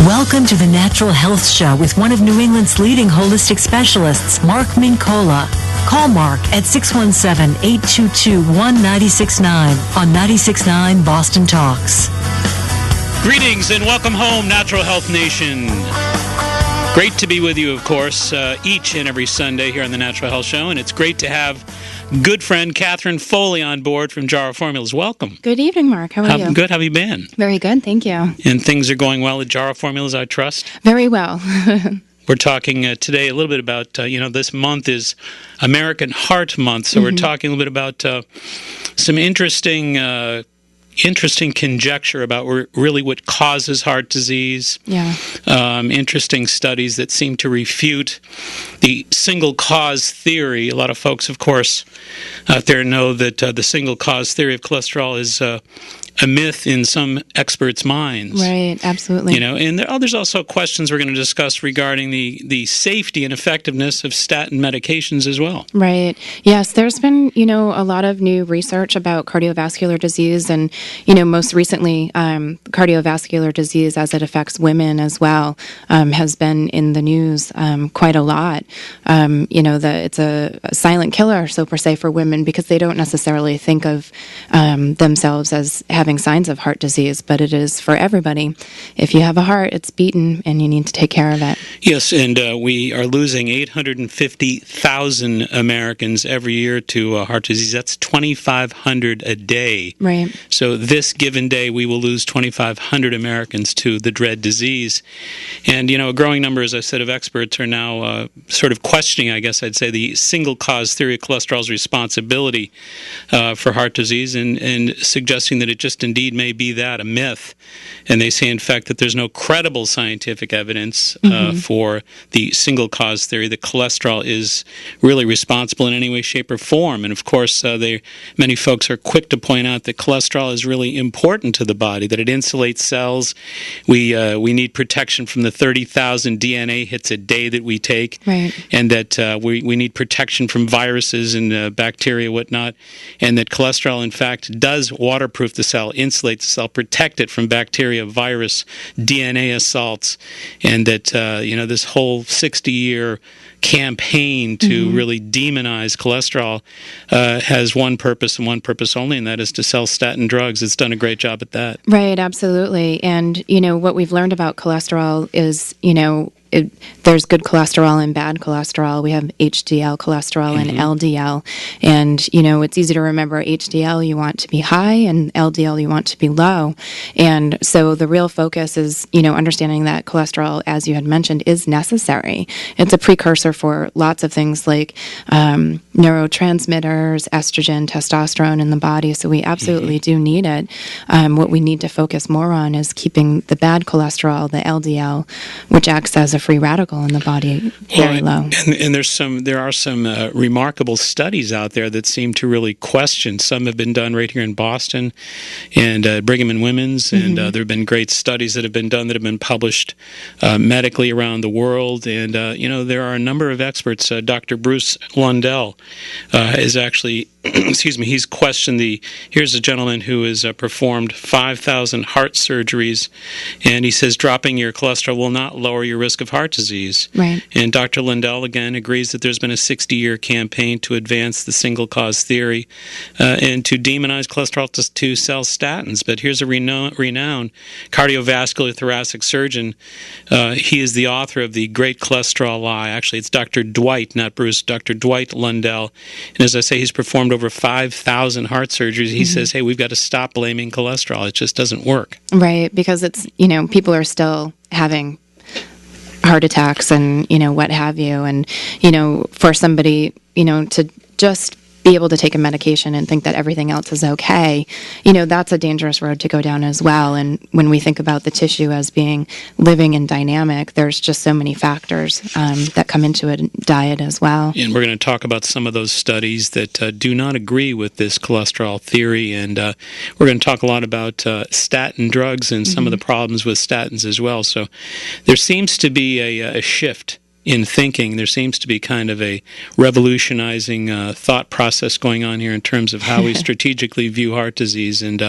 Welcome to the Natural Health Show with one of New England's leading holistic specialists, Mark Mincolla. Call Mark at 617-822-1969 on 96.9 Boston Talks. Greetings and welcome home, Natural Health Nation. Great to be with you, of course, each and every Sunday here on the Natural Health Show, and it's great to have good friend Catherine Foley on board from Jar of Formulas. Welcome. Good evening, Mark. How are you? Good. How have you been? Very good, thank you. And things are going well at Jar of Formulas, I trust? Very well. We're talking today a little bit about, this month is American Heart Month, so we're talking a little bit about some interesting conjecture about really what causes heart disease. Yeah. Interesting studies that seem to refute the single cause theory. A lot of folks, of course, out there know that the single cause theory of cholesterol is a myth in some experts' minds. Right, absolutely. And there's also questions we're going to discuss regarding the safety and effectiveness of statin medications as well. Right. Yes, there's been, a lot of new research about cardiovascular disease and, most recently, cardiovascular disease as it affects women as well has been in the news quite a lot. It's a silent killer, so per se, for women because they don't necessarily think of themselves as having signs of heart disease, but it is for everybody. If you have a heart, it's beaten, and you need to take care of it. Yes, and we are losing 850,000 Americans every year to heart disease. That's 2,500 a day. Right. So this given day, we will lose 2,500 Americans to the dread disease. And, a growing number, as I said, of experts are now sort of questioning, I guess I'd say, the single-cause theory of cholesterol's responsibility for heart disease and suggesting that it just indeed may be that, a myth. And they say, in fact, that there's no credible scientific evidence for the single-cause theory that cholesterol is really responsible in any way, shape, or form. And, of course, many folks are quick to point out that cholesterol is really important to the body, that it insulates cells. We need protection from the 30,000 DNA hits a day that we take. Right. And that we need protection from viruses and bacteria, whatnot. And that cholesterol, in fact, does waterproof the cell, insulate the cell, protect it from bacteria, virus, DNA assaults, and that this whole 60-year campaign to really demonize cholesterol has one purpose and one purpose only, and that is to sell statin drugs. It's done a great job at that. Right, absolutely. And, what we've learned about cholesterol is, there's good cholesterol and bad cholesterol. We have HDL cholesterol and LDL. And, it's easy to remember HDL you want to be high and LDL you want to be low. And so the real focus is, understanding that cholesterol, as you had mentioned, is necessary. It's a precursor for lots of things like neurotransmitters, estrogen, testosterone in the body. So we absolutely do need it. What we need to focus more on is keeping the bad cholesterol, the LDL, which acts as a free radical in the body, very low. And there are some remarkable studies out there that seem to really question. Some have been done right here in Boston and Brigham and Women's, and there have been great studies that have been done that have been published medically around the world. And there are a number of experts. Dr. Bruce Lundell is actually he's questioned here's a gentleman who has performed 5,000 heart surgeries, and he says dropping your cholesterol will not lower your risk of heart disease. Right. And Dr. Lundell, again, agrees that there's been a 60-year campaign to advance the single-cause theory and to demonize cholesterol to sell statins. But here's a renowned cardiovascular thoracic surgeon. He is the author of The Great Cholesterol Lie. Actually, it's Dr. Dwight, not Bruce, Dr. Dwight Lundell. And as I say, he's performed over 5,000 heart surgeries. He says, hey, we've got to stop blaming cholesterol. It just doesn't work. Right, because it's, people are still having heart attacks and, what have you. And, for somebody, to just be able to take a medication and think that everything else is okay, that's a dangerous road to go down as well. And when we think about the tissue as being living and dynamic, there's just so many factors that come into a diet as well. And we're going to talk about some of those studies that do not agree with this cholesterol theory. And we're going to talk a lot about statin drugs and some of the problems with statins as well. So there seems to be a shift in thinking. There seems to be kind of a revolutionizing thought process going on here in terms of how we strategically view heart disease, and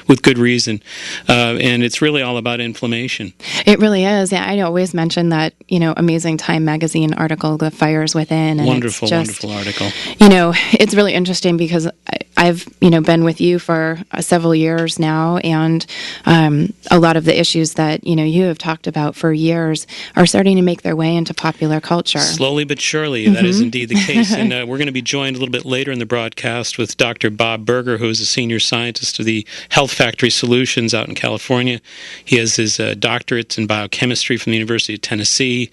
with good reason. And it's really all about inflammation. It really is. Yeah, I always mention that, amazing Time magazine article, The Fires Within. And wonderful article. It's really interesting because I've, been with you for several years now, and a lot of the issues that, you have talked about for years are starting to make their way into popular culture. Slowly but surely, that is indeed the case. And we're going to be joined a little bit later in the broadcast with Dr. Bob Berger, who is a senior scientist of the Health Factory Solutions out in California. He has his doctorates in biochemistry from the University of Tennessee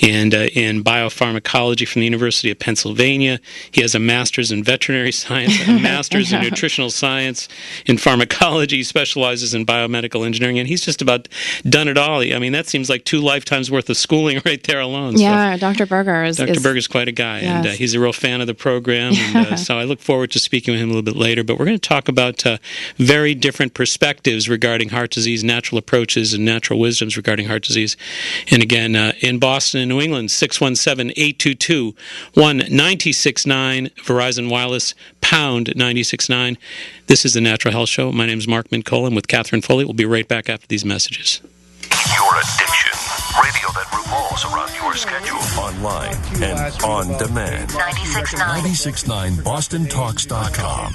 and in biopharmacology from the University of Pennsylvania. He has a master's in veterinary science and a master's in nutritional science. In pharmacology, he specializes in biomedical engineering, and he's just about done it all. I mean, that seems like 2 lifetimes worth of schooling right there alone. Yeah, so, Dr. Berger is... Dr. Berger is quite a guy, yes. And he's a real fan of the program, and so I look forward to speaking with him a little bit later. But we're going to talk about very different perspectives regarding heart disease, natural approaches, and natural wisdoms regarding heart disease. And again, in Boston and New England, 617-822-1969, Verizon Wireless, pound 969. This is the Natural Health Show. My name is Mark Mincolla. I'm with Catherine Foley. We'll be right back after these messages. Your addiction. Radio that revolves around your schedule. Online and on demand. 96.9 BostonTalks.com.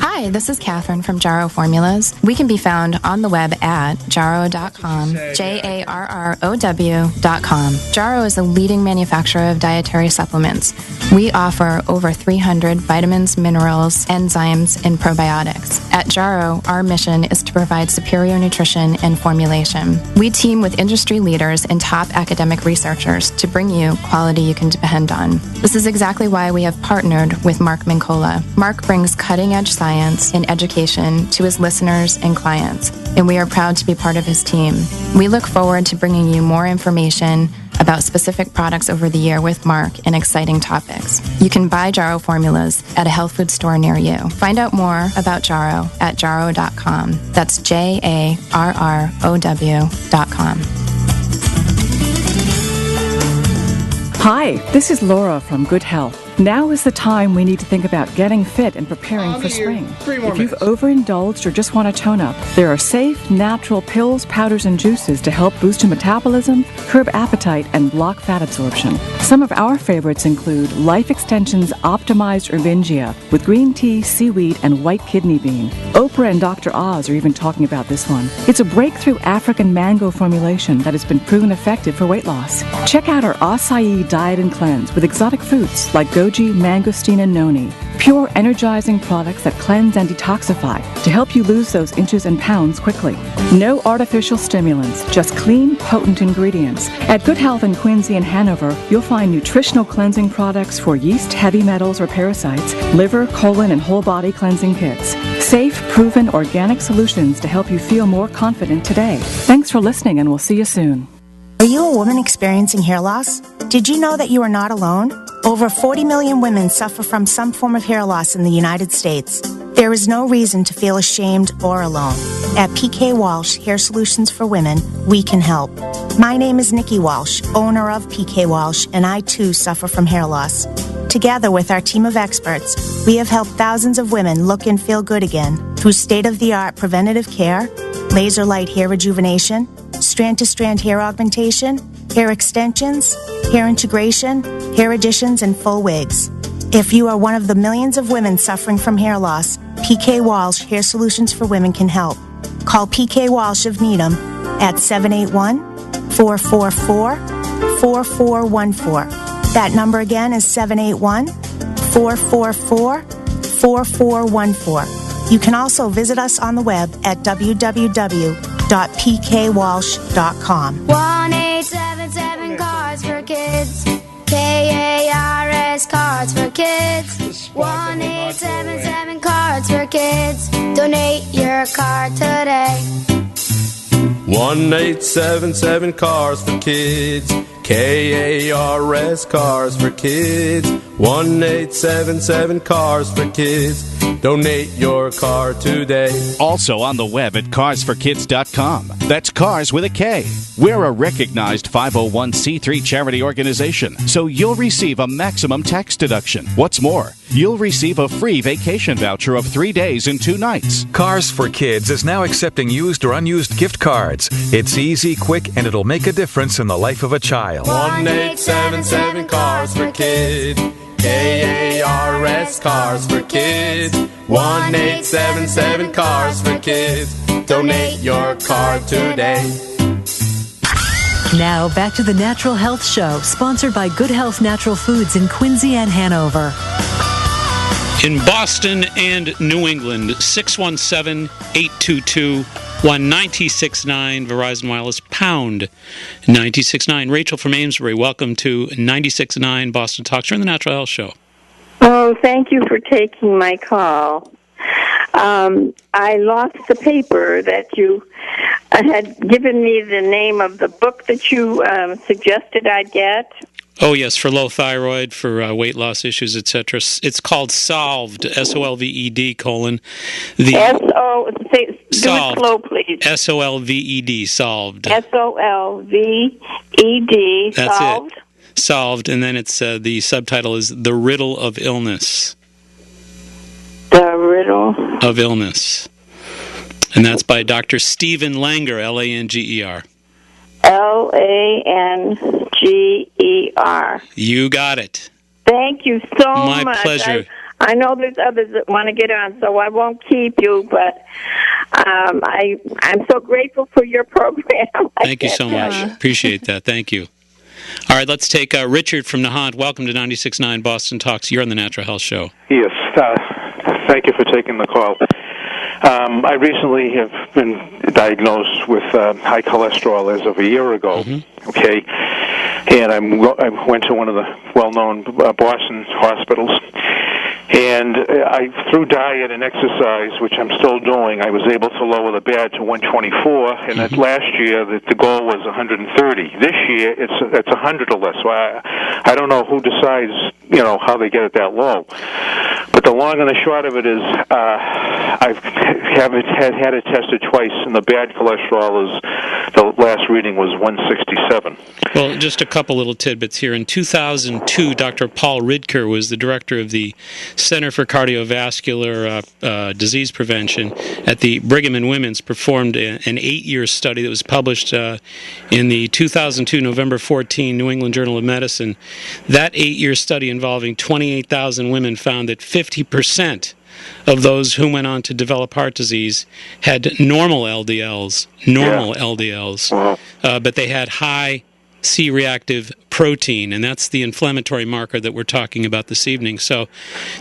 Hi, this is Catherine from Jarrow Formulas. We can be found on the web at jarrow.com, JARROW.com. Jarrow is a leading manufacturer of dietary supplements. We offer over 300 vitamins, minerals, enzymes, and probiotics. At Jarrow, our mission is to provide superior nutrition and formulation. We team with industry leaders and top academic researchers to bring you quality you can depend on. This is exactly why we have partnered with Mark Mincolla. Mark brings cutting-edge science and education to his listeners and clients, and we are proud to be part of his team. We look forward to bringing you more information about specific products over the year with Mark and exciting topics. You can buy Jarrow Formulas at a health food store near you. Find out more about Jarrow at jarrow.com. That's JARROW.com. Hi, this is Laura from Good Health. Now is the time we need to think about getting fit and preparing for spring. If you've overindulged or just want to tone up, there are safe, natural pills, powders, and juices to help boost your metabolism, curb appetite, and block fat absorption. Some of our favorites include Life Extension's Optimized Herbingia with green tea, seaweed, and white kidney bean. Oprah and Dr. Oz are even talking about this one. It's a breakthrough African mango formulation that has been proven effective for weight loss. Check out our acai diet and cleanse with exotic fruits like goji, mangosteen, and noni. Pure, energizing products that cleanse and detoxify to help you lose those inches and pounds quickly. No artificial stimulants, just clean, potent ingredients. At Good Health in Quincy and Hanover, you'll find nutritional cleansing products for yeast, heavy metals, or parasites, liver, colon, and whole body cleansing kits. Safe, proven, organic solutions to help you feel more confident today. Thanks for listening, and we'll see you soon. Are you a woman experiencing hair loss? Did you know that you are not alone? Over 40 million women suffer from some form of hair loss in the United States. There is no reason to feel ashamed or alone. At PK Walsh Hair Solutions for Women, we can help. My name is Nikki Walsh, owner of PK Walsh, and I too suffer from hair loss. Together with our team of experts, we have helped thousands of women look and feel good again through state-of-the-art preventative care, laser light hair rejuvenation, strand-to-strand hair augmentation, hair extensions, hair integration, hair additions, and full wigs. If you are one of the millions of women suffering from hair loss, PK Walsh Hair Solutions for Women can help. Call PK Walsh of Needham at 781-444-4414. That number again is 781-444-4414. You can also visit us on the web at www.pkwalsh.com. 1877 Cards for Kids. KARS Cards for Kids. 1877 Cards for Kids. Donate your card today. 1877 Cars for Kids. KARS Cars for Kids. 1-877-CARS for Kids. Donate your car today. Also on the web at carsforkids.com. That's Cars with a K. We're a recognized 501c3 charity organization, so you'll receive a maximum tax deduction. What's more, you'll receive a free vacation voucher of 3 days and 2 nights. Cars for Kids is now accepting used or unused gift cards. It's easy, quick, and it'll make a difference in the life of a child. 1-877-CARS for Kids. KARS, Cars for Kids. 1-877-CARS for Kids. Donate your car today. Now back to the Natural Health Show, sponsored by Good Health Natural Foods in Quincy and Hanover. In Boston and New England, 617-822-1969, Verizon Wireless, pound 969. Rachel from Amesbury, welcome to 96.9 Boston Talks. You're on the Natural Health Show. Oh, thank you for taking my call. I lost the paper that you had given me the name of the book that you suggested I'd get. Oh, yes, for low thyroid, for weight loss issues, etc. It's called Solved, SOLVED, colon. Solved. Slow, please. SOLVED, Solved. SOLVED, That's Solved. It. Solved, and then it's the subtitle is The Riddle of Illness. The Riddle of Illness. And that's by Dr. Stephen Langer, Langer. Langer. You got it. Thank you so much. My pleasure. I know there's others that want to get on, so I won't keep you, but I'm so grateful for your program. Thank you so much. Appreciate that. Thank you. All right, let's take Richard from Nahant. Welcome to 96.9 Boston Talks. You're on the Natural Health Show. Yes. Thank you for taking the call. I recently have been diagnosed with high cholesterol as of a year ago. Mm-hmm. Okay, and I went to one of the well-known Boston hospitals, and through diet and exercise, which I'm still doing, I was able to lower the bad to 124. And that last year, the goal was 130. This year, it's 100 or less. So I don't know who decides, how they get it that low. But the long and the short of it is, I've had it tested twice, and the bad cholesterol the last reading was 167. Well, just a couple little tidbits here. In 2002, Dr. Paul Ridker was the director of the Center for Cardiovascular Disease Prevention at the Brigham and Women's, performed an 8-year study that was published in the 2002 November 14 New England Journal of Medicine. That 8-year study involving 28,000 women found that 50% of those who went on to develop heart disease had normal LDLs, but they had high C-reactive protein, and that's the inflammatory marker that we're talking about this evening. So,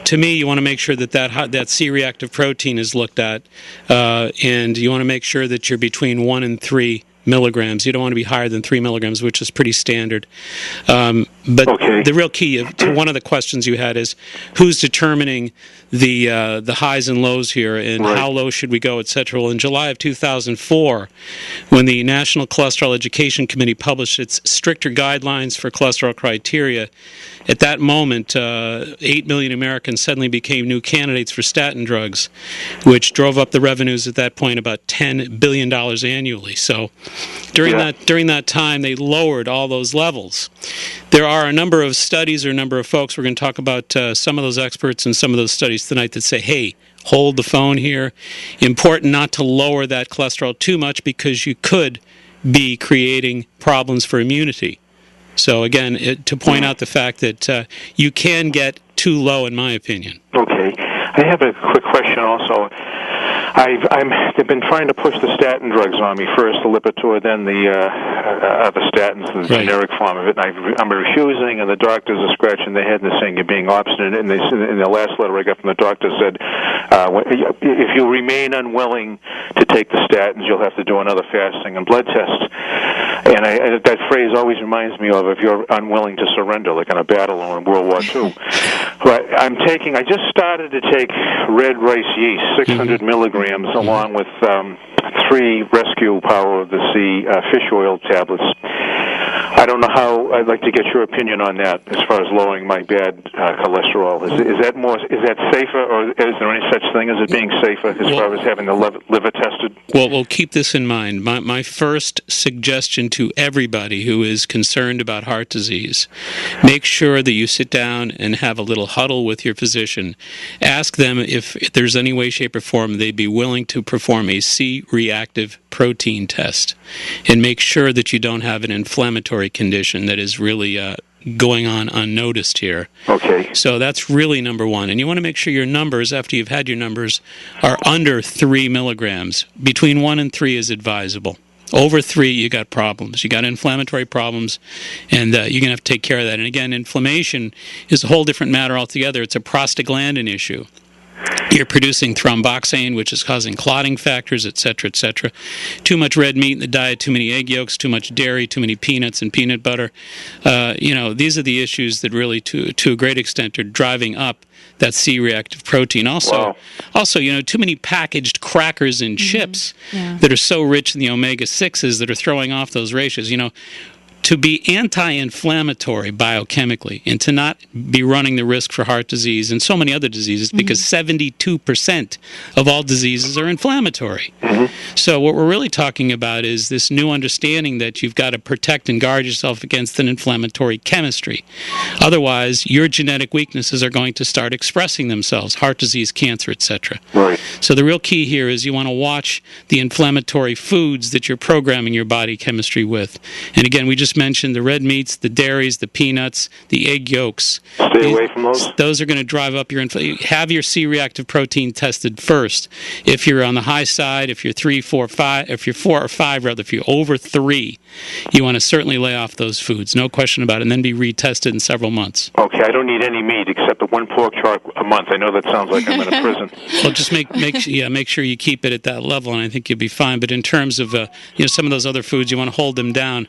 to me, you want to make sure that C-reactive protein is looked at, and you want to make sure that you're between 1 and 3 milligrams. You don't want to be higher than 3 milligrams, which is pretty standard. But the real key to one of the questions you had is who's determining the highs and lows here, and how low should we go, etc. Well, in July of 2004, when the National Cholesterol Education Committee published its stricter guidelines for cholesterol criteria, at that moment, 8 million Americans suddenly became new candidates for statin drugs, which drove up the revenues at that point about $10 billion annually. So during that time, they lowered all those levels. There are a number of studies or a number of folks, we're going to talk about some of those experts and some of those studies tonight that say, hey, hold the phone here. Important not to lower that cholesterol too much because you could be creating problems for immunity. So again, to point out the fact that you can get too low, in my opinion. Okay. I have a quick question also. They've been trying to push the statin drugs on me, first the Lipitor, then the statins, the generic form of it, and I'm refusing, and the doctors are scratching their head and they're saying you're being obstinate, and in the last letter I got from the doctor said, if you remain unwilling to take the statins, you'll have to do another fasting and blood test. And that phrase always reminds me of if you're unwilling to surrender, like in a battle in World War II. But I just started to take red rice yeast, 600 milligrams, along with 3 Rescue Power of the Sea fish oil tablets. I don't know how. I'd like to get your opinion on that as far as lowering my bad cholesterol. Is that safer, or is there any such thing as it being safer as far as having the liver tested? Well, we'll keep this in mind. My first suggestion to everybody who is concerned about heart disease, make sure that you sit down and have a little huddle with your physician. Ask them if there's any way, shape, or form they'd be willing to perform a C-reactive protein test, and make sure that you don't have an inflammatory condition that is really going on unnoticed here. Okay. So that's really number one. And you want to make sure your numbers, after you've had your numbers, are under 3 milligrams. Between 1 and 3 is advisable. Over 3, you got problems. You got inflammatory problems, and you're going to have to take care of that. And again, inflammation is a whole different matter altogether. It's a prostaglandin issue. You're producing thromboxane, which is causing clotting factors, etc., etc. Too much red meat in the diet, too many egg yolks, too much dairy, too many peanuts and peanut butter. These are the issues that really, to a great extent, are driving up that C-reactive protein. Also, too many packaged crackers and chips that are so rich in the omega-6s that are throwing off those ratios. To be anti-inflammatory biochemically and to not be running the risk for heart disease and so many other diseases, because 72% of all diseases are inflammatory. So what we're really talking about is this new understanding that you've got to protect and guard yourself against an inflammatory chemistry. Otherwise, your genetic weaknesses are going to start expressing themselves, heart disease, cancer, etc. Right. So the real key here is you want to watch the inflammatory foods that you're programming your body chemistry with. And again, we just mentioned the red meats, the dairies, the peanuts, the egg yolks. Stay away from those. Those are going to drive up your have your C-reactive protein tested first. If you're on the high side, if you're 3, 4, 5, if you're 4 or 5 rather, if you're over 3, you want to certainly lay off those foods, no question about it, and then be retested in several months. Okay, I don't need any meat except the 1 pork chop a month. I know that sounds like I'm in a prison. Well, just make sure you keep it at that level, and I think you'll be fine. But in terms of some of those other foods, you want to hold them down.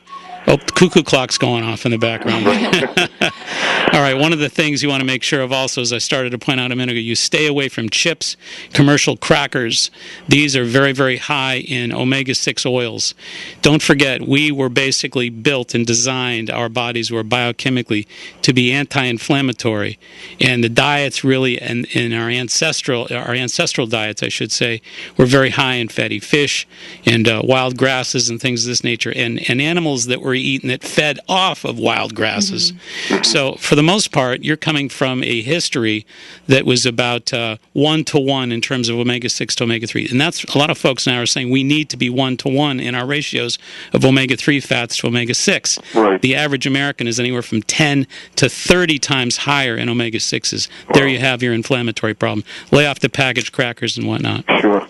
Oh, the cuckoo clock's going off in the background. All right, one of the things you want to make sure of also, as I started to point out a minute ago, you stay away from chips, commercial crackers. These are very, very high in omega-6 oils. Don't forget, we were basically built and designed, our bodies were biochemically to be anti-inflammatory. And the diets really, in our ancestral diets, I should say, were very high in fatty fish and wild grasses and things of this nature, and animals that were eaten that fed off of wild grasses. So for the most part, you're coming from a history that was about 1-to-1 in terms of omega-6 to omega-3. And that's, a lot of folks now are saying we need to be 1-to-1 in our ratios of omega-3 fats to omega-6. Right. The average American is anywhere from 10 to 30 times higher in omega-6s. There you have your inflammatory problem. Lay off the packaged crackers and whatnot. Sure.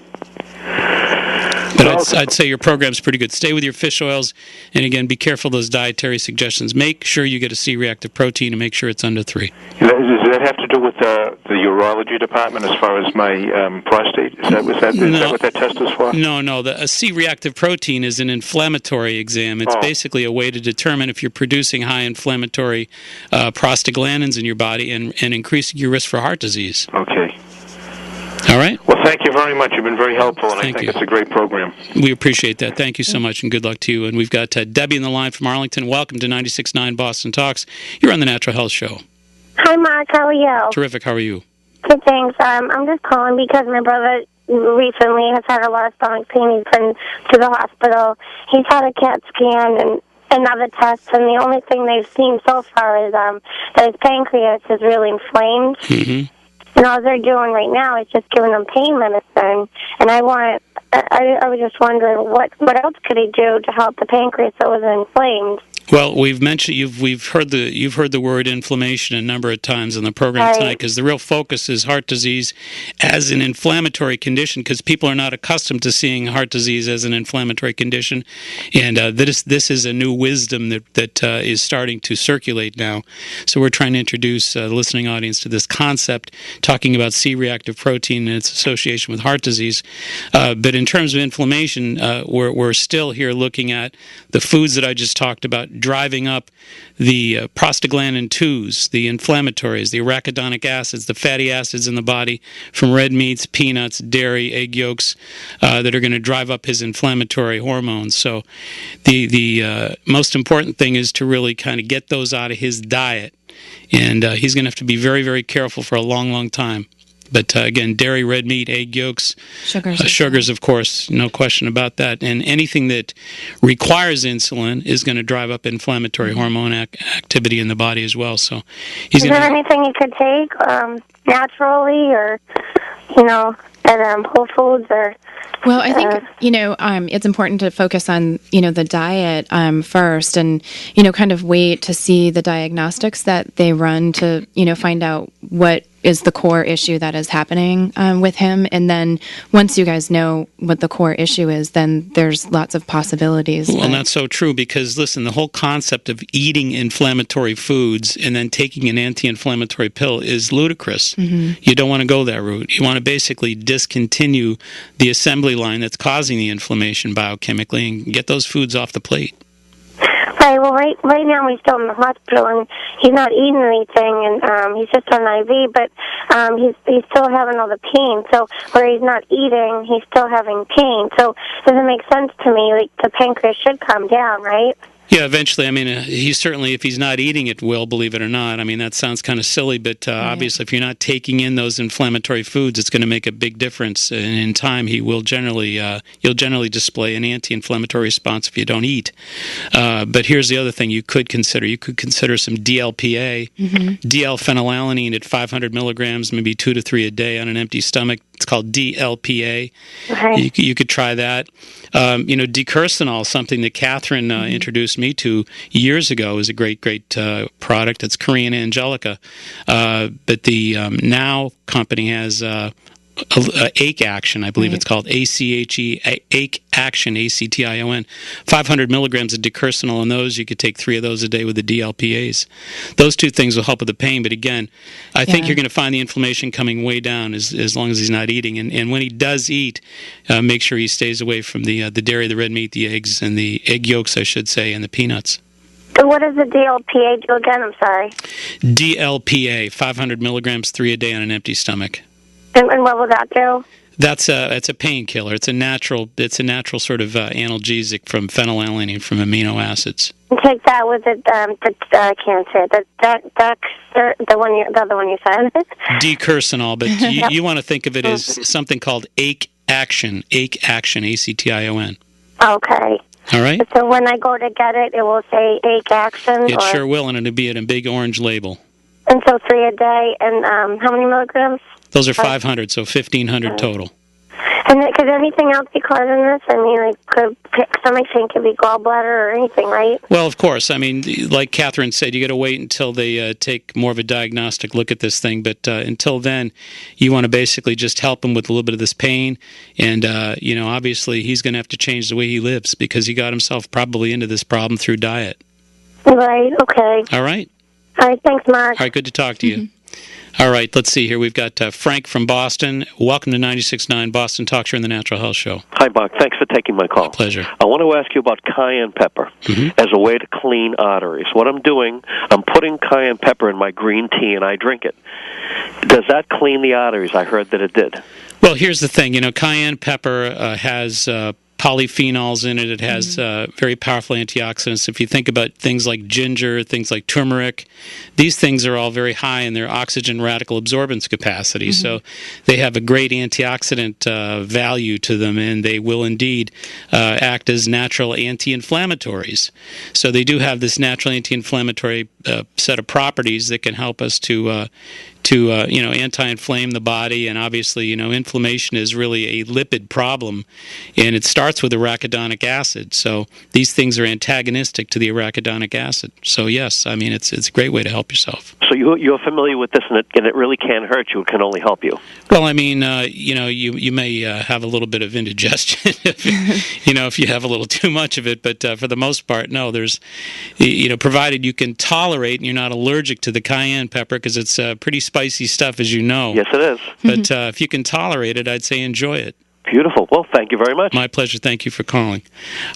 But I'd say your program's pretty good. Stay with your fish oils, and again, be careful of those dietary suggestions. Make sure you get a C-reactive protein and make sure it's under 3. Does that have to do with the urology department as far as my prostate? Is that what that test is for? No. A C-reactive protein is an inflammatory exam. It's basically a way to determine if you're producing high inflammatory prostaglandins in your body and increasing your risk for heart disease. Okay. All right. Well, thank you very much. You've been very helpful, and I think it's a great program. We appreciate that. Thank you so much, and good luck to you. And we've got Debbie on the line from Arlington. Welcome to 96.9 Boston Talks. You're on the Natural Health Show. Hi, Mark. How are you? Terrific. How are you? Good, thanks. I'm just calling because my brother recently has had a lot of stomach pain. He's been to the hospital. He's had a CAT scan and other tests, and the only thing they've seen so far is that his pancreas is really inflamed. Mm-hmm. And all they're doing right now is just giving him pain medicine. And I was just wondering what else could he do to help the pancreas that was inflamed. Well, we've mentioned you've heard the word inflammation a number of times on the program tonight, because the real focus is heart disease as an inflammatory condition, because people are not accustomed to seeing heart disease as an inflammatory condition, and this is a new wisdom that is starting to circulate now. So we're trying to introduce the listening audience to this concept, talking about C-reactive protein and its association with heart disease. But in terms of inflammation, we're still here looking at the foods that I just talked about. driving up the prostaglandin 2s, the inflammatories, the arachidonic acids, the fatty acids in the body from red meats, peanuts, dairy, egg yolks that are going to drive up his inflammatory hormones. So the most important thing is to really kind of get those out of his diet. And he's going to have to be very, very careful for a long, long time. But again, dairy, red meat, egg yolks, sugars, of course, no question about that. And anything that requires insulin is going to drive up inflammatory hormone activity in the body as well. So, is there anything you could take naturally, or at Whole Foods, or? Well, I think, it's important to focus on, the diet first and, kind of wait to see the diagnostics that they run to, find out what is the core issue that is happening with him. And then once you guys know what the core issue is, then there's lots of possibilities. Well, that's so true because, listen, the whole concept of eating inflammatory foods and then taking an anti-inflammatory pill is ludicrous. Mm-hmm. You don't want to go that route. You want to basically discontinue the assembly line that's causing the inflammation biochemically and get those foods off the plate. Right. Well, right now he's still in the hospital and he's not eating anything, and he's just on IV. But he's still having all the pain. So where he's not eating, he's still having pain. So does it make sense to me? Like the pancreas should come down, right? Yeah, eventually. I mean, he certainly, if he's not eating it, will, believe it or not. I mean, that sounds kind of silly, but obviously, if you're not taking in those inflammatory foods, it's going to make a big difference. And in time, you'll generally display an anti-inflammatory response if you don't eat. But here's the other thing you could consider. You could consider some DLPA, DL-phenylalanine at 500 milligrams, maybe 2 to 3 a day on an empty stomach. It's called DLPA. Okay. You could try that. Decursinol, something that Catherine introduced me to years ago, is a great product. It's Korean Angelica. But the Now company has Ake Action, I believe it's called, ACHE, Ake Action, ACTION. 500 milligrams of decursinol in those. You could take 3 of those a day with the DLPAs. Those 2 things will help with the pain, but again, I think you're going to find the inflammation coming way down as long as he's not eating. And when he does eat, make sure he stays away from the dairy, the red meat, the eggs, and the egg yolks, I should say, and the peanuts. What does the DLPA do again? I'm sorry. DLPA, 500 milligrams, 3 a day on an empty stomach. And what will that do? It's a painkiller. It's a natural sort of analgesic from phenylalanine, from amino acids. And take that with I can't say it. The other one you said. Decursinol, but you want to think of it as something called Ake Action, ACTION. Okay. All right. So when I go to get it, it will say Ake Action. It sure will, and it'll be in a big orange label. And so 3 a day, and how many milligrams? Those are 500, so 1,500 total. And could anything else be causing this? I mean, like, could stomach pain, could be gallbladder or anything, right? Well, of course. I mean, like Catherine said, you got to wait until they take more of a diagnostic look at this thing. But until then, you want to basically just help him with a little bit of this pain. And, obviously he's going to have to change the way he lives because he got himself probably into this problem through diet. Right, okay. All right. All right, thanks, Mark. All right, good to talk to you. All right, let's see here. We've got Frank from Boston. Welcome to 96.9 Boston Talk Show and the Natural Health Show. Hi, Mark. Thanks for taking my call. My pleasure. I want to ask you about cayenne pepper as a way to clean arteries. What I'm doing, I'm putting cayenne pepper in my green tea and I drink it. Does that clean the arteries? I heard that it did. Well, here's the thing. Cayenne pepper has polyphenols in it. It has very powerful antioxidants. If you think about things like ginger, things like turmeric, these things are all very high in their oxygen radical absorbance capacity. So they have a great antioxidant value to them, and they will indeed act as natural anti-inflammatories. So they do have this natural anti-inflammatory set of properties that can help us to anti-inflame the body. And obviously, inflammation is really a lipid problem, and it starts with arachidonic acid. So these things are antagonistic to the arachidonic acid. So yes, I mean, it's a great way to help yourself. So you're familiar with this, and it really can't hurt you. It can only help you. Well, I mean, you may have a little bit of indigestion if you have a little too much of it, but for the most part, no. There's, provided you can tolerate and you're not allergic to the cayenne pepper, because it's pretty spicy stuff, as you know. Yes, it is. But if you can tolerate it, I'd say enjoy it. Beautiful. Well, thank you very much. My pleasure. Thank you for calling.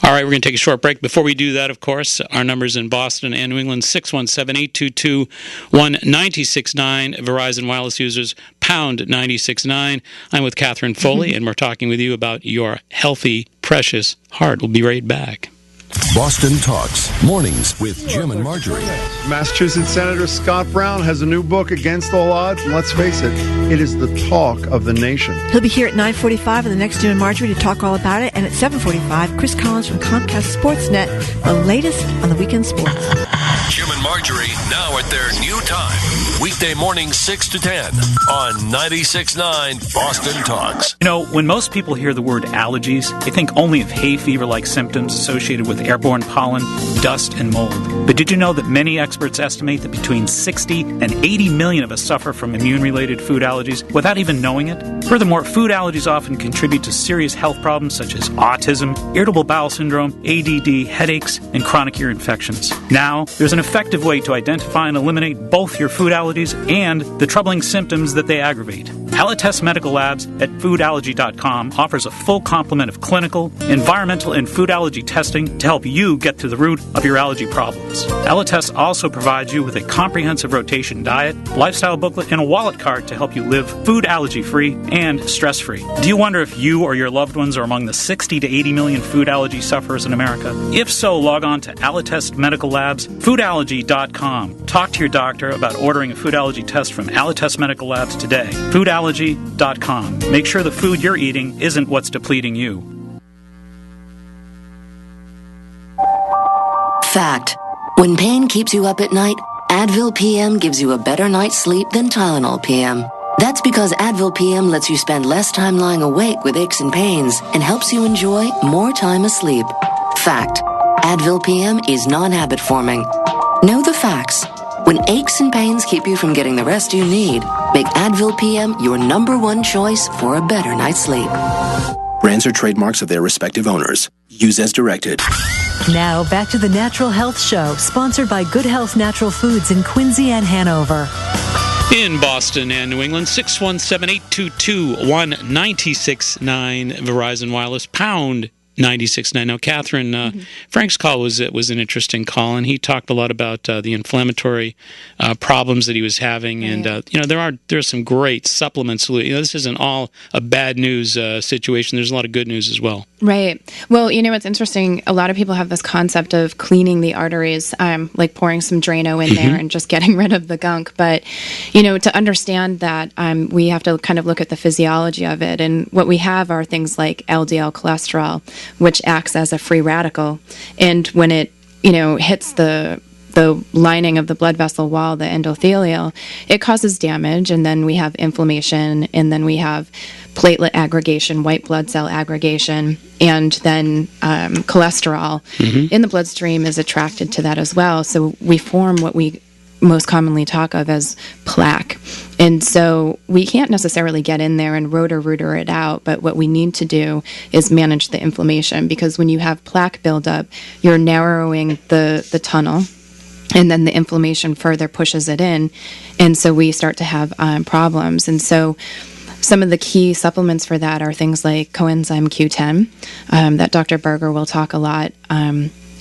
All right, we're going to take a short break. Before we do that, of course, our numbers in Boston and New England, 617-822-1969. Verizon Wireless users, pound 969. I'm with Catherine Foley, and we're talking with you about your healthy, precious heart. We'll be right back. Boston Talks, mornings with Jim and Marjorie. Massachusetts Senator Scott Brown has a new book, Against All Odds, and let's face it, it is the talk of the nation. He'll be here at 9:45 on the next Jim and Marjorie to talk all about it, and at 7:45, Chris Collins from Comcast Sportsnet, the latest on the weekend sports. Jim and Marjorie, now at their new time. Weekday mornings 6 to 10 on 96.9 Boston Talks. You know, when most people hear the word allergies, they think only of hay fever-like symptoms associated with airborne pollen, dust, and mold. But did you know that many experts estimate that between 60 and 80 million of us suffer from immune-related food allergies without even knowing it? Furthermore, food allergies often contribute to serious health problems such as autism, irritable bowel syndrome, ADD, headaches, and chronic ear infections. Now, there's an effective way to identify and eliminate both your food allergies and the troubling symptoms that they aggravate. Allotest Medical Labs at foodallergy.com offers a full complement of clinical, environmental, and food allergy testing to help you get to the root of your allergy problems. Allotest also provides you with a comprehensive rotation diet, lifestyle booklet, and a wallet card to help you live food allergy-free and stress-free. Do you wonder if you or your loved ones are among the 60 to 80 million food allergy sufferers in America? If so, log on to Allotest Medical Labs, foodallergy.com. Talk to your doctor about ordering a food allergy test from Allotest Medical Labs today. Foodallergy.com. Make sure the food you're eating isn't what's depleting you. Fact. When pain keeps you up at night, Advil PM gives you a better night's sleep than Tylenol PM. That's because Advil PM lets you spend less time lying awake with aches and pains and helps you enjoy more time asleep. Fact. Advil PM is non-habit forming. Know the facts. When aches and pains keep you from getting the rest you need, make Advil PM your number one choice for a better night's sleep. Brands are trademarks of their respective owners. Use as directed. Now, back to the Natural Health Show, sponsored by Good Health Natural Foods in Quincy and Hanover. In Boston and New England, 617-822-1969, Verizon Wireless, pound 96.9. Now, Catherine, Frank's call was an interesting call, and he talked a lot about the inflammatory problems that he was having, and there are some great supplements. This isn't all a bad news situation. There's a lot of good news as well. Right. Well, it's interesting. A lot of people have this concept of cleaning the arteries, like pouring some Drano in there and just getting rid of the gunk. But, to understand that, we have to kind of look at the physiology of it. And what we have are things like LDL cholesterol, which acts as a free radical. And when it, hits the lining of the blood vessel wall, the endothelial, it causes damage, and then we have inflammation, and then we have platelet aggregation, white blood cell aggregation, and then cholesterol in the bloodstream is attracted to that as well. So we form what we most commonly talk of as plaque. And so we can't necessarily get in there and rotor-rooter it out, but what we need to do is manage the inflammation, because when you have plaque buildup, you're narrowing the tunnel, and then the inflammation further pushes it in, and so we start to have problems. And so some of the key supplements for that are things like coenzyme Q10 that Dr. Berger will talk a lot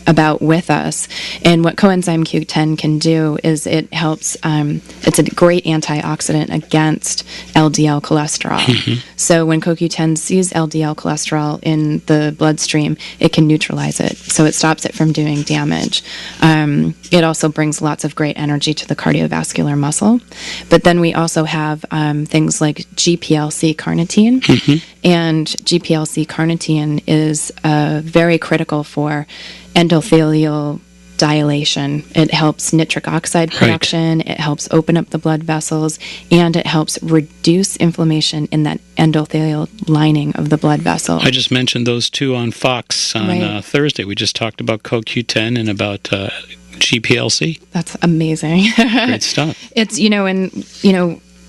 about with us. And what coenzyme Q10 can do is it helps, it's a great antioxidant against LDL cholesterol. So when CoQ10 sees LDL cholesterol in the bloodstream, it can neutralize it. So it stops it from doing damage. It also brings lots of great energy to the cardiovascular muscle. But then we also have things like GPLC carnitine. And GPLC carnitine is very critical for endothelial dilation. It helps nitric oxide production, it helps open up the blood vessels, and it helps reduce inflammation in that endothelial lining of the blood vessel. I just mentioned those two on Fox on Thursday. We just talked about CoQ10 and about GPLC. That's amazing. Great stuff. It's,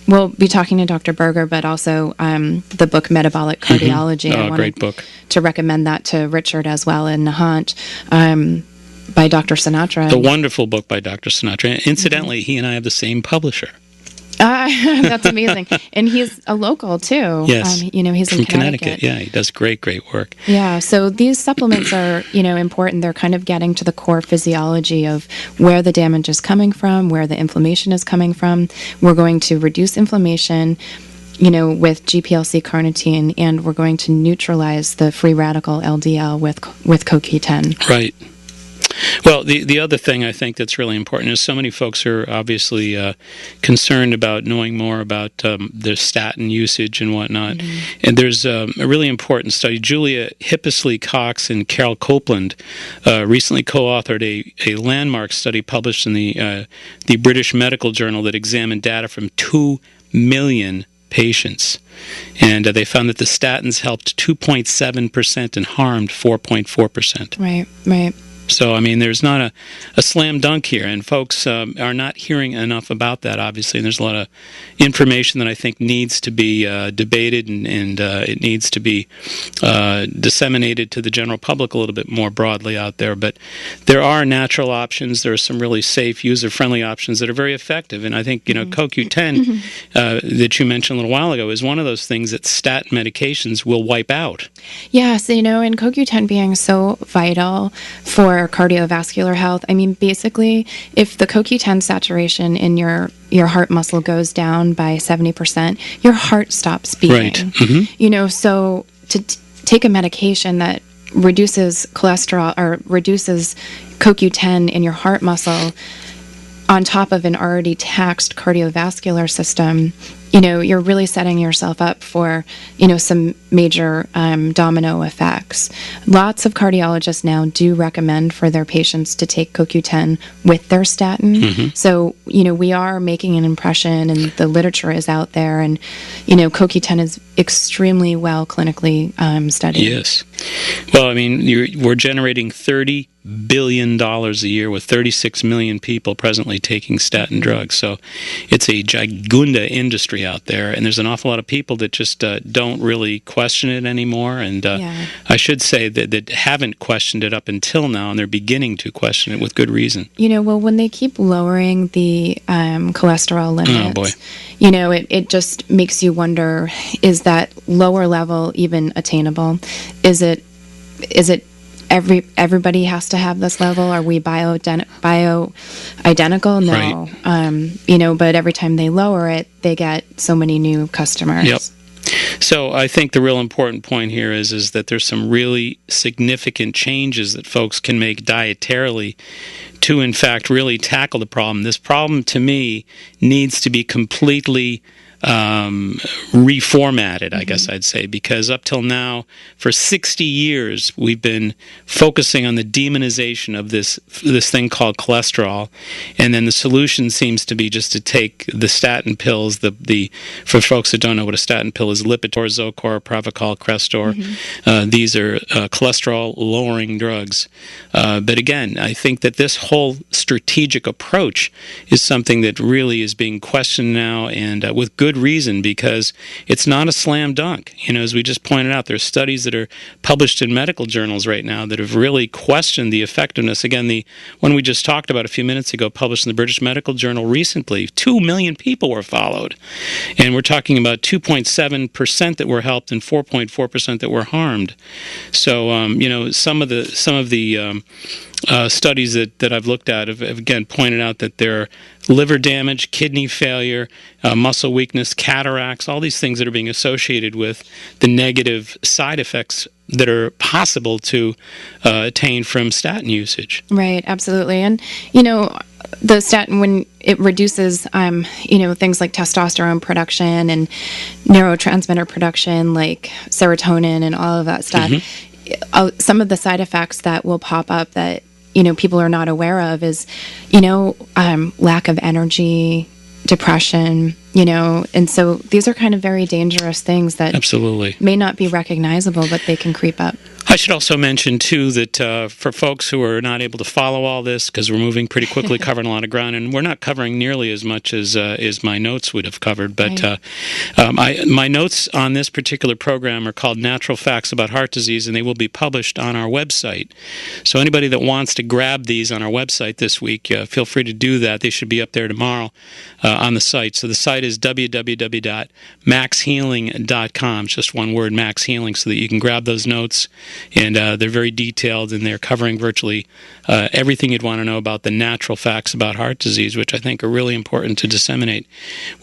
we'll be talking to Dr. Berger, but also the book Metabolic Cardiology. I wanted great book. To recommend that to Richard as well in Nahant by Dr. Sinatra. The wonderful book by Dr. Sinatra. Incidentally, he and I have the same publisher. That's amazing. And he's a local, too. Yes. He's from in Connecticut. Yeah, he does great work. Yeah, so these supplements are, important. They're kind of getting to the core physiology of where the damage is coming from, where the inflammation is coming from. We're going to reduce inflammation, with GPLC carnitine, and we're going to neutralize the free radical LDL with CoQ10. Right. Well, the other thing I think that's really important is so many folks are obviously concerned about knowing more about their statin usage and whatnot. Mm-hmm. And there's a really important study. Julia Hippisley-Cox and Carol Copeland recently co-authored a landmark study published in the British Medical Journal that examined data from 2 million patients. And they found that the statins helped 2.7% and harmed 4.4%. Right. So, there's not a slam dunk here, and folks are not hearing enough about that, obviously. And there's a lot of information that I think needs to be debated, and it needs to be disseminated to the general public a little bit more broadly out there. But there are natural options. There are some really safe, user-friendly options that are very effective. And I think, CoQ10 that you mentioned a little while ago is one of those things that statin medications will wipe out. Yes, and CoQ10 being so vital for cardiovascular health. Basically, if the CoQ10 saturation in your heart muscle goes down by 70%, your heart stops beating. Right. Mm-hmm. So to take a medication that reduces cholesterol or reduces CoQ10 in your heart muscle on top of an already taxed cardiovascular system, you're really setting yourself up for, some major domino effects. Lots of cardiologists now do recommend for their patients to take CoQ10 with their statin. Mm-hmm. So, we are making an impression, and the literature is out there, and, CoQ10 is extremely well clinically studied. Yes. Well, we're generating $30 billion a year with 36 million people presently taking statin drugs. So it's a gigunda industry out there, and there's an awful lot of people that just don't really question it anymore. And I should say that haven't questioned it up until now, and they're beginning to question it with good reason. When they keep lowering the cholesterol limits, it just makes you wonder, is that lower level even attainable? Is it everybody has to have this level? Are we bio-identical? No. Right. But every time they lower it, they get so many new customers. Yep. So I think the real important point here is that there's some really significant changes that folks can make dietarily to, in fact, really tackle the problem. This problem, to me, needs to be completely reformatted, I guess I'd say, because up till now, for 60 years, we've been focusing on the demonization of this thing called cholesterol, and then the solution seems to be just to take the statin pills. For folks that don't know what a statin pill is, Lipitor, Zocor, Pravachol, Crestor. These are cholesterol-lowering drugs. But again, I think that this whole strategic approach is something that really is being questioned now, and with good reason, because it's not a slam dunk. As we just pointed out, there's studies that are published in medical journals right now that have really questioned the effectiveness. Again, the one we just talked about a few minutes ago, published in the British Medical Journal recently, 2 million people were followed. And we're talking about 2.7% that were helped and 4.4% that were harmed. So, some of the studies that I've looked at have again pointed out that there are liver damage, kidney failure, muscle weakness, cataracts, all these things that are being associated with the negative side effects that are possible to attain from statin usage. Right, absolutely. And, the statin, when it reduces, things like testosterone production and neurotransmitter production like serotonin and all of that stuff, some of the side effects that will pop up that people are not aware of is, lack of energy, depression, and so these are kind of very dangerous things that absolutely may not be recognizable, but they can creep up. I should also mention, too, that for folks who are not able to follow all this, because we're moving pretty quickly, covering a lot of ground, and we're not covering nearly as much as my notes would have covered, but my notes on this particular program are called Natural Facts About Heart Disease, and they will be published on our website. So anybody that wants to grab these on our website this week, feel free to do that. They should be up there tomorrow on the site. So the site is www.maxhealing.com. It's just one word, Max Healing, so that you can grab those notes. And they're very detailed, and they're covering virtually everything you'd want to know about the natural facts about heart disease, which I think are really important to disseminate.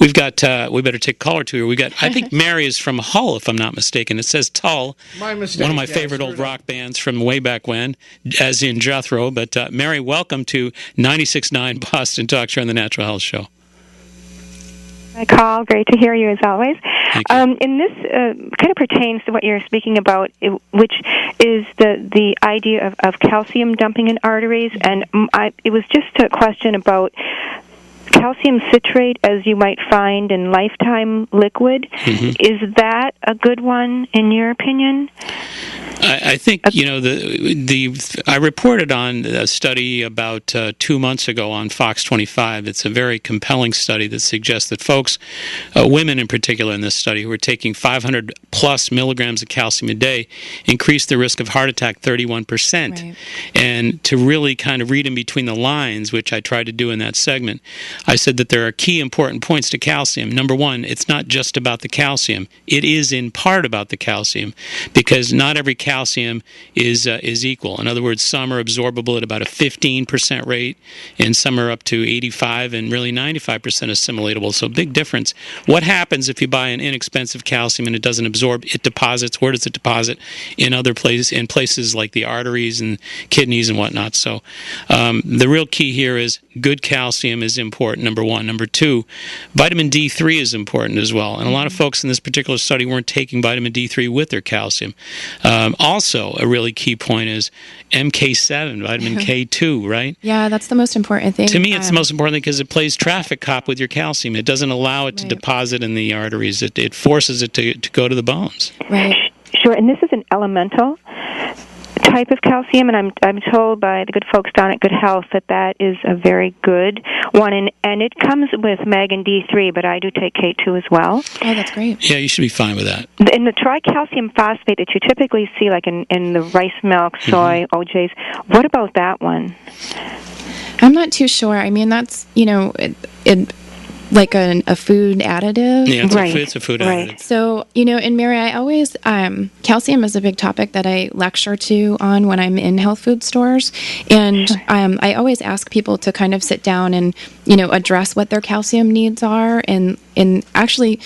We've got, we better take a call or two here. We got, I think Mary is from Hull, if I'm not mistaken. It says Tull, my mistake, one of my favorite old rock bands from way back when, as in Jethro. But Mary, welcome to 96.9 Boston Talk Show on the Natural Health Show. Hi, Carl. Great to hear you as always. And this kind of pertains to what you're speaking about, which is the idea of calcium dumping in arteries. And it was just a question about calcium citrate, as you might find in Lifetime liquid. Mm-hmm. Is that a good one, in your opinion? I think, I reported on a study about 2 months ago on Fox 25. It's a very compelling study that suggests that folks, women in particular in this study, who are taking 500 plus milligrams of calcium a day, increased the risk of heart attack 31%. Right. And to really kind of read in between the lines, which I tried to do in that segment, I said that there are key important points to calcium. Number one, it's not just about the calcium. It is in part about the calcium, because not every calcium is equal. In other words, some are absorbable at about a 15% rate, and some are up to 85 and really 95% assimilatable. So big difference. What happens if you buy an inexpensive calcium and it doesn't absorb? It deposits. Where does it deposit? In other places, in places like the arteries and kidneys and whatnot. So the real key here is good calcium is important, number one. Number two, vitamin D3 is important as well. And a lot of folks in this particular study weren't taking vitamin D3 with their calcium. Also, a really key point is MK7, vitamin K2, right? Yeah, that's the most important thing. To me, it's the most important thing because it plays traffic cop with your calcium. It doesn't allow it to deposit in the arteries. It forces it to go to the bones. Right. Sure, and this is an elemental type of calcium, and I'm told by the good folks down at Good Health that is a very good one, and it comes with Mag and D3, but I do take K2 as well. Oh, that's great. Yeah, you should be fine with that. In the tricalcium phosphate that you typically see, like in the rice milk, soy, OJs, what about that one? I'm not too sure. I mean, that's, it like a food additive. Yeah, it's a food additive. So, in Mary, I always, calcium is a big topic that I lecture on when I'm in health food stores. And I always ask people to kind of sit down and, address what their calcium needs are and actually,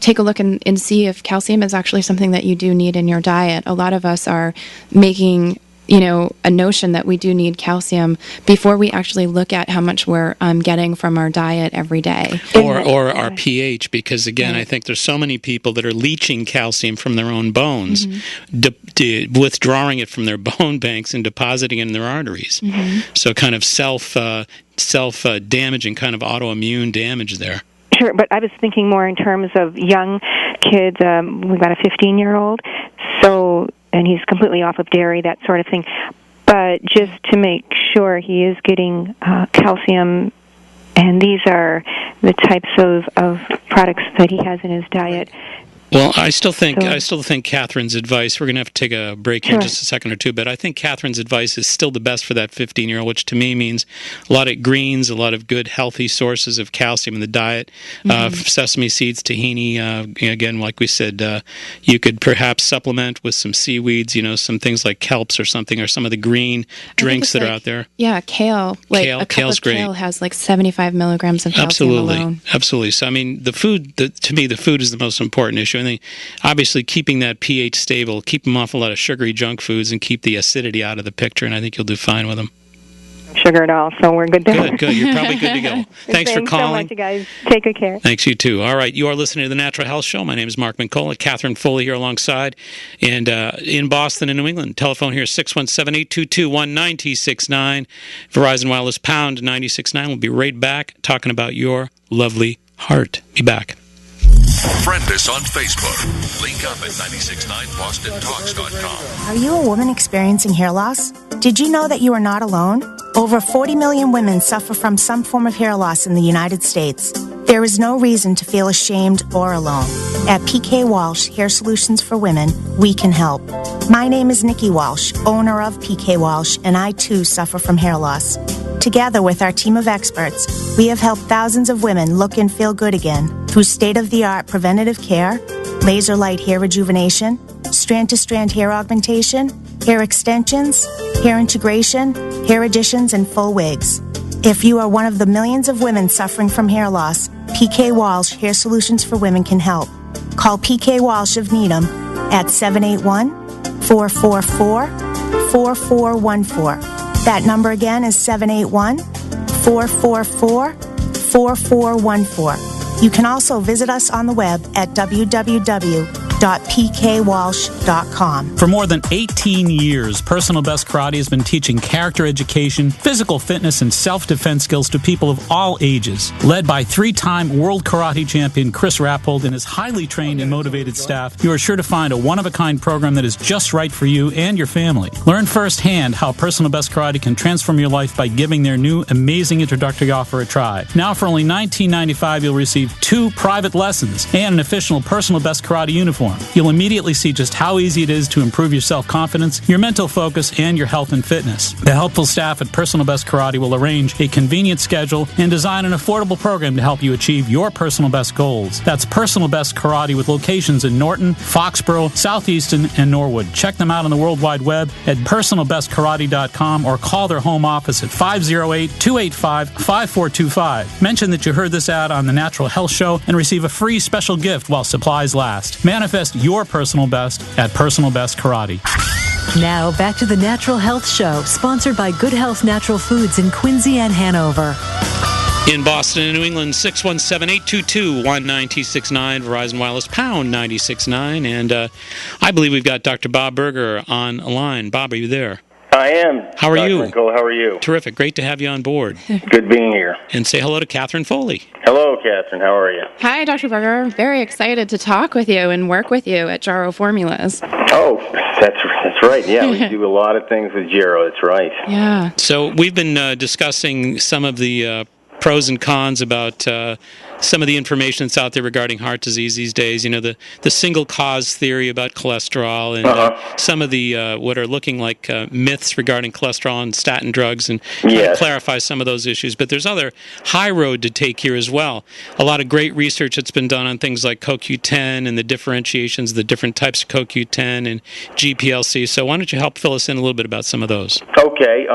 take a look and see if calcium is actually something that you do need in your diet. A lot of us are making a notion that we do need calcium before we actually look at how much we're getting from our diet every day. Or our pH, because again, I think there's so many people that are leaching calcium from their own bones, withdrawing it from their bone banks and depositing it in their arteries. So kind of self-damaging, kind of autoimmune damage there. Sure, but I was thinking more in terms of young kids. We've got a 15-year-old, and he's completely off of dairy, that sort of thing. But just to make sure he is getting calcium, and these are the types of products that he has in his diet. Well, I still think Catherine's advice, we're going to have to take a break here in just a second or two, but I think Catherine's advice is still the best for that 15-year-old, which to me means a lot of greens, a lot of good, healthy sources of calcium in the diet, sesame seeds, tahini. Again, like we said, you could perhaps supplement with some seaweeds, some things like kelps or something, or some of the green drinks that are out there. Yeah, kale. A cup of kale has 75 milligrams of calcium alone. Absolutely. So, I mean, the food, to me, the food is the most important issue. And obviously keeping that pH stable, keep them off a lot of sugary junk foods, and keep the acidity out of the picture, and I think you'll do fine with them. Sugar at all, so we're good there. Good. You're probably good to go. Thanks for calling. So much, you guys. Take good care. Thanks, you too. All right, you are listening to the Natural Health Show. My name is Mark Mincolla. Catherine Foley here alongside. And in Boston and New England, telephone here is 617-822-1969. Verizon Wireless #969. We'll be right back talking about your lovely heart. Be back. Friend us on Facebook. Link up at 969bostontalks.com. Are you a woman experiencing hair loss? Did you know that you are not alone? Over 40 million women suffer from some form of hair loss in the United States. There is no reason to feel ashamed or alone. At PK Walsh Hair Solutions for Women, we can help. My name is Nikki Walsh, owner of PK Walsh, and I too suffer from hair loss. Together with our team of experts, we have helped thousands of women look and feel good again through state-of-the-art preventative care, laser light hair rejuvenation, strand-to-strand hair augmentation, hair extensions, hair integration, hair additions, and full wigs. If you are one of the millions of women suffering from hair loss, PK Walsh Hair Solutions for Women can help. Call PK Walsh of Needham at 781-444-4414. That number again is 781-444-4414. You can also visit us on the web at www.pkwalsh.com. For more than 18 years, Personal Best Karate has been teaching character education, physical fitness, and self-defense skills to people of all ages. Led by three-time world karate champion Chris Rappold and his highly trained and motivated staff, you are sure to find a one-of-a-kind program that is just right for you and your family. Learn firsthand how Personal Best Karate can transform your life by giving their new amazing introductory offer a try. Now, for only $19.95, you'll receive 2 private lessons and an official Personal Best Karate uniform. You'll immediately see just how easy it is to improve your self-confidence, your mental focus, and your health and fitness. The helpful staff at Personal Best Karate will arrange a convenient schedule and design an affordable program to help you achieve your personal best goals. That's Personal Best Karate with locations in Norton, Foxborough, Southeastern, and Norwood. Check them out on the World Wide Web at personalbestkarate.com or call their home office at 508-285-5425. Mention that you heard this ad on the Natural Health Show and receive a free special gift while supplies last. Manifest your personal best at Personal Best Karate. Now back to the Natural Health Show, sponsored by Good Health Natural Foods in Quincy and Hanover. In Boston and New England, 617-822-19269, Verizon Wireless, pound 969. And I believe we've got Dr. Bob Berger on a line. Bob, are you there? I am. How are Dr. you? Mincolla, how are you? Terrific. Great to have you on board. Good being here. And say hello to Catherine Foley. Hello, Catherine. How are you? Hi, Dr. Berger. Very excited to talk with you and work with you at Jarrow Formulas. Oh, that's right. Yeah, we do a lot of things with Jarrow. That's right. Yeah. So we've been discussing some of the pros and cons about some of the information that's out there regarding heart disease these days. You know, the single cause theory about cholesterol and some of the what are looking like myths regarding cholesterol and statin drugs, and try to clarify some of those issues. But there's other high road to take here as well. A lot of great research that's been done on things like CoQ10 and the differentiations, the different types of CoQ10 and GPLC. So why don't you help fill us in a little bit about some of those? Okay.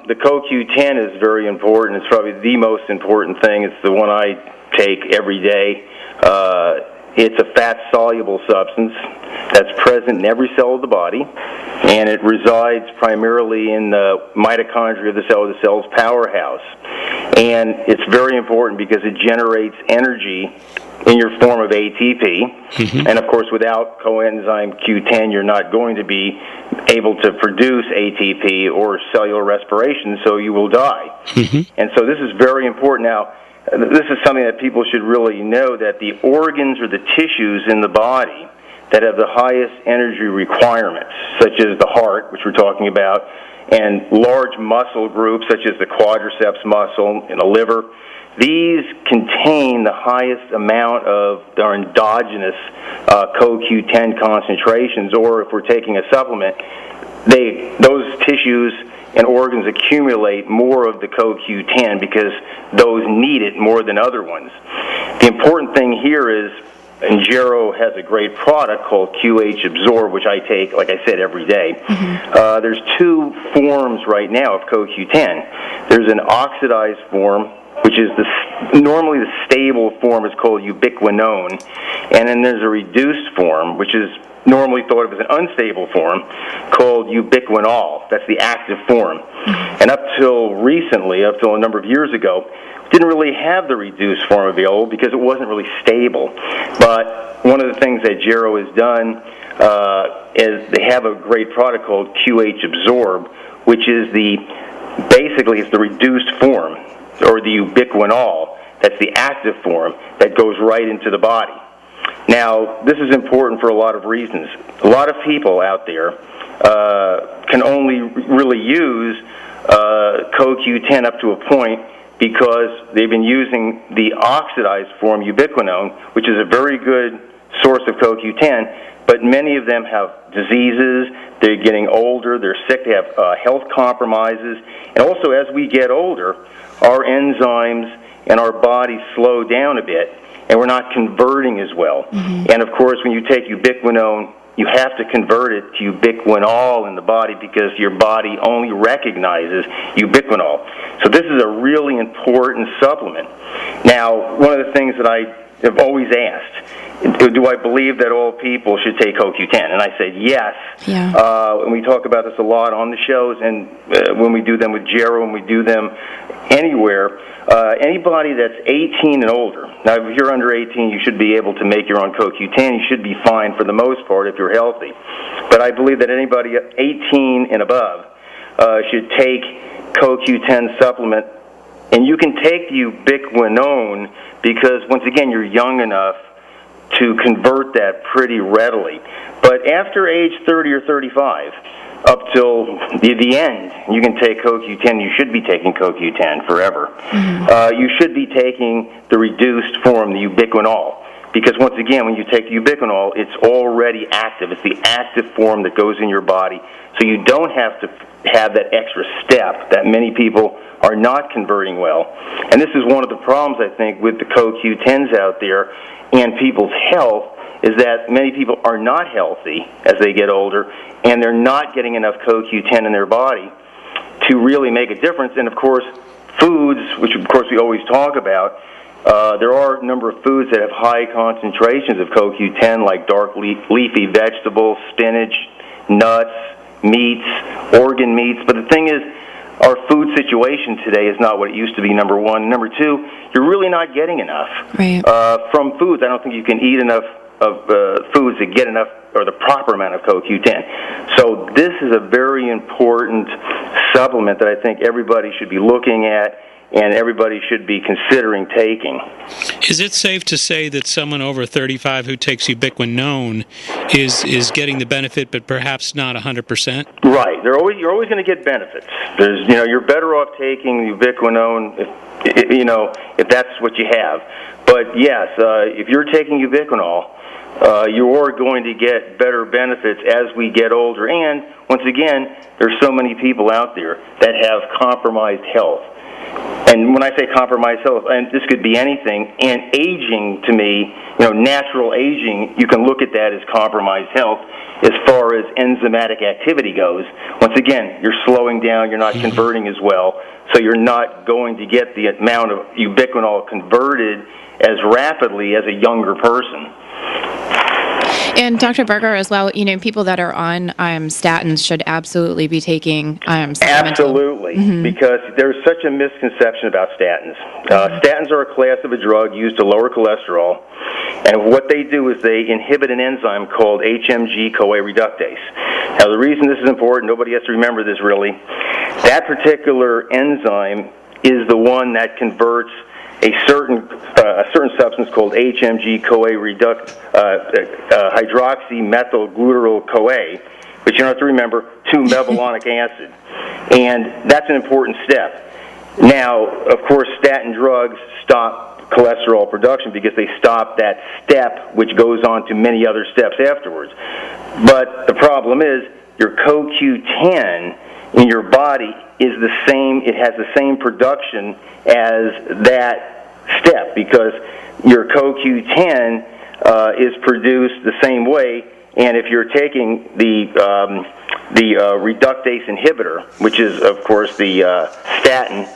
The CoQ10 is very important. It's probably the most important thing. It's the one I take every day. It's a fat-soluble substance that's present in every cell of the body, and it resides primarily in the mitochondria of the cell's powerhouse. And it's very important because it generates energy in your form of ATP. And, of course, without coenzyme Q10, you're not going to be able to produce ATP or cellular respiration, so you will die. And so this is very important. Now, this is something that people should really know, that the organs or the tissues in the body that have the highest energy requirements, such as the heart, which we're talking about, and large muscle groups such as the quadriceps muscle and the liver, these contain the highest amount of our endogenous CoQ10 concentrations, or if we're taking a supplement, those tissues and organs accumulate more of the CoQ10 because those need it more than other ones. The important thing here is, and Jarrow has a great product called QH Absorb, which I take, like I said, every day. There's 2 forms right now of CoQ10. There's an oxidized form, which is normally the stable form is called ubiquinone, and then there's a reduced form, which is normally thought of as an unstable form, called ubiquinol. That's the active form. And up till recently, up till a number of years ago, didn't really have the reduced form available because it wasn't really stable. But one of the things that Jarrow has done is they have a great product called QH Absorb, which is basically it's the reduced form, or the ubiquinol. That's the active form that goes right into the body. Now, this is important for a lot of reasons. A lot of people out there can only really use CoQ10 up to a point because they've been using the oxidized form ubiquinone, which is a very good source of CoQ10, but many of them have diseases, they're getting older, they're sick, they have health compromises, and also as we get older, our enzymes and our bodies slow down a bit, and we're not converting as well. And of course, when you take ubiquinone, you have to convert it to ubiquinol in the body because your body only recognizes ubiquinol. So this is a really important supplement. Now, one of the things that I have always asked, do I believe that all people should take CoQ10? And I said yes. And we talk about this a lot on the shows, and when we do them with Jero, and we do them anywhere. Anybody that's 18 and older, now if you're under 18, you should be able to make your own CoQ10. You should be fine for the most part if you're healthy. But I believe that anybody 18 and above should take CoQ10 supplement. And you can take the ubiquinone because, once again, you're young enough to convert that pretty readily. But after age 30 or 35, up till the end, you can take CoQ10. You should be taking CoQ10 forever. You should be taking the reduced form, the ubiquinol, because once again, when you take ubiquinol, it's already active. It's the active form that goes in your body, so you don't have to have that extra step that many people are not converting well. And this is one of the problems, I think, with the CoQ10s out there and people's health, is that many people are not healthy as they get older, and they're not getting enough CoQ10 in their body to really make a difference. And of course, foods, which of course we always talk about, there are a number of foods that have high concentrations of CoQ10, like dark leafy vegetables, spinach, nuts, meats, organ meats. But the thing is, our food situation today is not what it used to be, number one. Number two, you're really not getting enough from foods. I don't think you can eat enough of foods that get enough or the proper amount of CoQ10. So this is a very important supplement that I think everybody should be looking at and everybody should be considering taking. Is it safe to say that someone over 35 who takes ubiquinone is getting the benefit, but perhaps not 100%? Right. You're always going to get benefits. You're better off taking ubiquinone if that's what you have. But yes, if you're taking ubiquinol, you are going to get better benefits as we get older. And once again, there's so many people out there that have compromised health. And when I say compromised health, and this could be anything, and aging to me, natural aging, you can look at that as compromised health as far as enzymatic activity goes. Once again, you're slowing down, you're not converting as well, so you're not going to get the amount of ubiquinol converted as rapidly as a younger person. And Dr. Berger, as well, people that are on statins should absolutely be taking Absolutely, because there's such a misconception about statins. Statins are a class of a drug used to lower cholesterol, and what they do is they inhibit an enzyme called HMG-CoA reductase. Now, the reason this is important, nobody has to remember this really, that particular enzyme is the one that converts a certain substance called HMG-CoA hydroxymethylglutarol-CoA, but you don't have to remember 2-mevalonic acid, and that's an important step. Now, of course, statin drugs stop cholesterol production because they stop that step, which goes on to many other steps afterwards. But the problem is your CoQ10 in your body is the same, it has the same production as that step because your CoQ10 is produced the same way, and if you're taking the reductase inhibitor, which is, of course, the statin,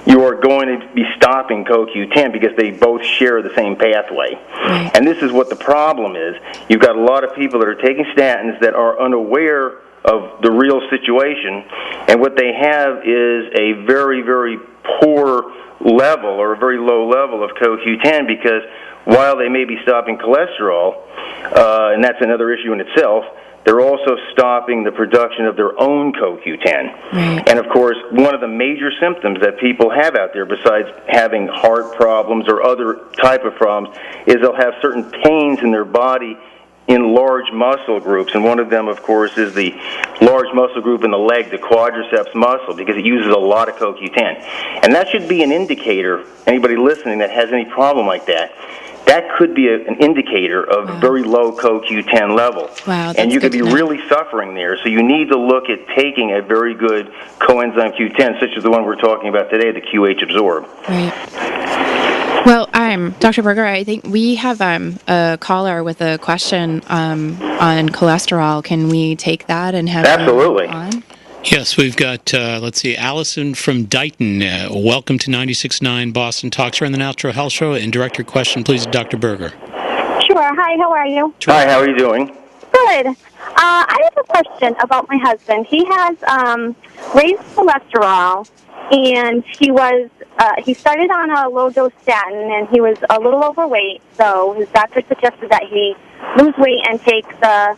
you are going to be stopping CoQ10 because they both share the same pathway. And this is what the problem is. You've got a lot of people that are taking statins that are unaware of the real situation, and what they have is a very, very poor level or a very low level of CoQ10 because while they may be stopping cholesterol, and that's another issue in itself, they're also stopping the production of their own CoQ10. Right. And of course, one of the major symptoms that people have out there, besides having heart problems or other type of problems, is they'll have certain pains in their body in large muscle groups, and one of them, of course, is the large muscle group in the leg, the quadriceps muscle, because it uses a lot of CoQ10. And that should be an indicator, anybody listening that has any problem like that, that could be an indicator of very low CoQ10 level. Wow, that's and you could good be to know. really suffering there. So you need to look at taking a very good coenzyme Q10, such as the one we're talking about today, the QH Absorb. Right. Well, Dr. Berger, I think we have a caller with a question on cholesterol. Can we take that and have Absolutely. him on? Yes, we've got, Allison from Dighton. Welcome to 96.9 Boston Talks. We're on the Natural Health Show, and direct your question, please, to Dr. Berger. Sure. Hi, how are you? Hi, how are you doing? Good. I have a question about my husband. He has raised cholesterol, and he started on a low-dose statin, and he was a little overweight, so his doctor suggested that he lose weight and take the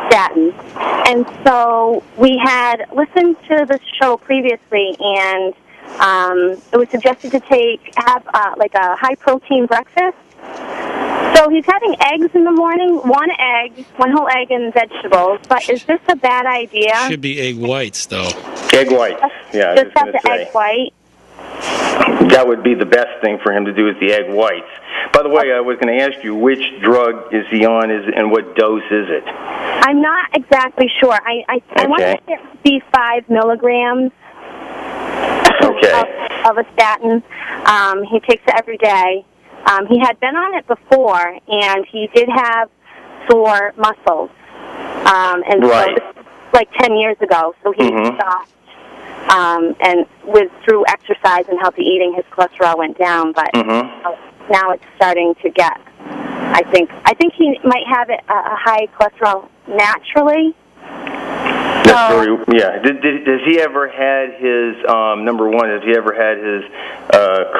statin. And so we had listened to the show previously, and it was suggested to have like a high-protein breakfast. So he's having eggs in the morning, one whole egg and vegetables. But is this a bad idea? Should be egg whites, though. Egg whites, yeah. I was Just have gonna the say. egg white? That would be the best thing for him to do is the egg whites. By the way, I was going to ask you, which drug is he on and what dose is it? I'm not exactly sure. I want to say it would be 5 milligrams of a statin. He takes it every day. He had been on it before, and he did have sore muscles. And right. so this was like 10 years ago, so he stopped. And through exercise and healthy eating, his cholesterol went down. But now it's starting to get. I think he might have a high cholesterol naturally. That's very, yeah. Does he ever had his number one? Has he ever had his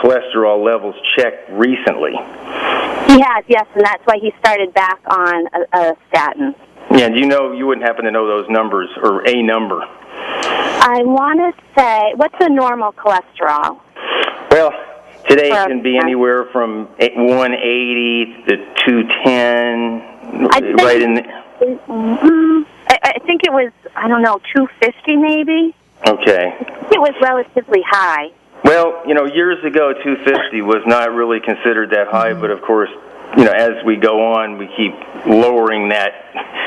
cholesterol levels checked recently? He has, yes, and that's why he started back on a statin. Yeah. Do you wouldn't happen to know those numbers or a number? I want to say, what's a normal cholesterol? Well, today it can be anywhere from 180 to 210. Right in the... I think it was, 250 maybe. Okay. It was relatively high. Well, years ago, 250 was not really considered that high, but of course, as we go on, we keep lowering that.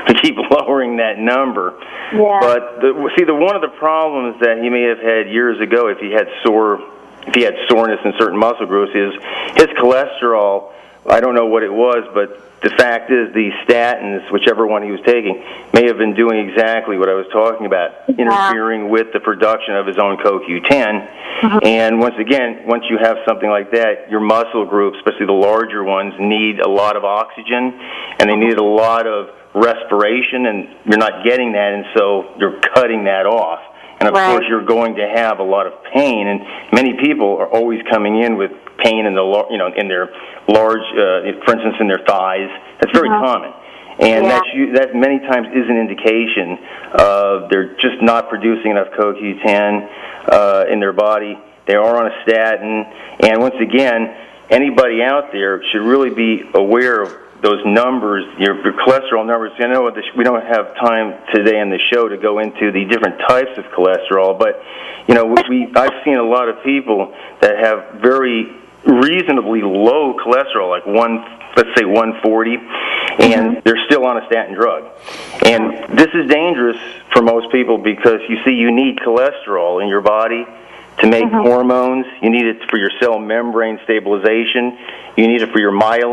We keep lowering that number. Yeah. But one of the problems that he may have had years ago, if he had soreness in certain muscle groups, is his cholesterol. I don't know what it was, but the fact is the statins, whichever one he was taking, may have been doing exactly what I was talking about, interfering with the production of his own CoQ10. And once you have something like that, your muscle groups, especially the larger ones, need a lot of oxygen, and they need a lot of respiration, and you're not getting that, and so you're cutting that off. And of course, you're going to have a lot of pain, and many people are always coming in with pain in in their large, for instance, in their thighs. That's very common, and that many times is an indication of they're just not producing enough CoQ10 in their body. They are on a statin, and once again, anybody out there should really be aware of those numbers, your cholesterol numbers. I know we don't have time today in the show to go into the different types of cholesterol, but I've seen a lot of people that have very reasonably low cholesterol, like let's say 140, and they're still on a statin drug. And this is dangerous for most people because you need cholesterol in your body to make hormones. You need it for your cell membrane stabilization. You need it for your myelin.